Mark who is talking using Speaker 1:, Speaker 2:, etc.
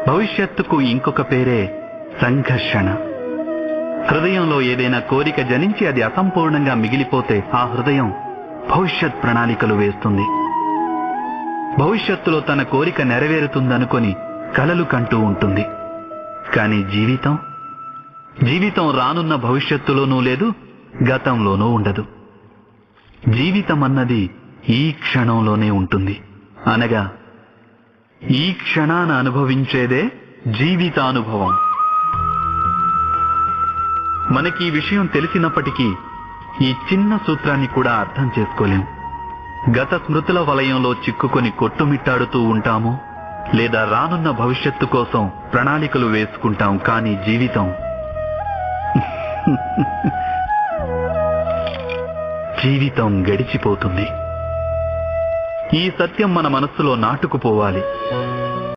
Speaker 1: భవిష్యత్తుకు ఇంకొక పేరే సంఘర్షణ. హృదయంలో ఏదైనా కోరిక జనించి అది అసంపూర్ణంగా మిగిలిపోతే ఆ హృదయం భవిష్యత్ ప్రణాళికలు వేస్తుంది. భవిష్యత్తులో తన కోరిక నెరవేరుతుందనుకొని కలలు కంటూ ఉంటుంది. కానీ జీవితం రానున్న భవిష్యత్తులోనూ లేదు, గతంలోనూ ఉండదు. జీవితం అన్నది ఈ క్షణంలోనే ఉంటుంది. అనగా ఈ క్షణాన అనుభవించేదే జీవితానుభవం. మనకి ఈ విషయం తెలిసినప్పటికీ ఈ చిన్న సూత్రాన్ని కూడా అర్థం చేసుకోలేం. గత స్మృతుల వలయంలో చిక్కుకొని కొట్టుమిట్టాడుతూ ఉంటాము, లేదా రానున్న భవిష్యత్తు కోసం ప్రణాళికలు వేసుకుంటాం. కానీ జీవితం గడిచిపోతుంది. ఈ సత్యం మన మనస్సులో నాటుకుపోవాలి.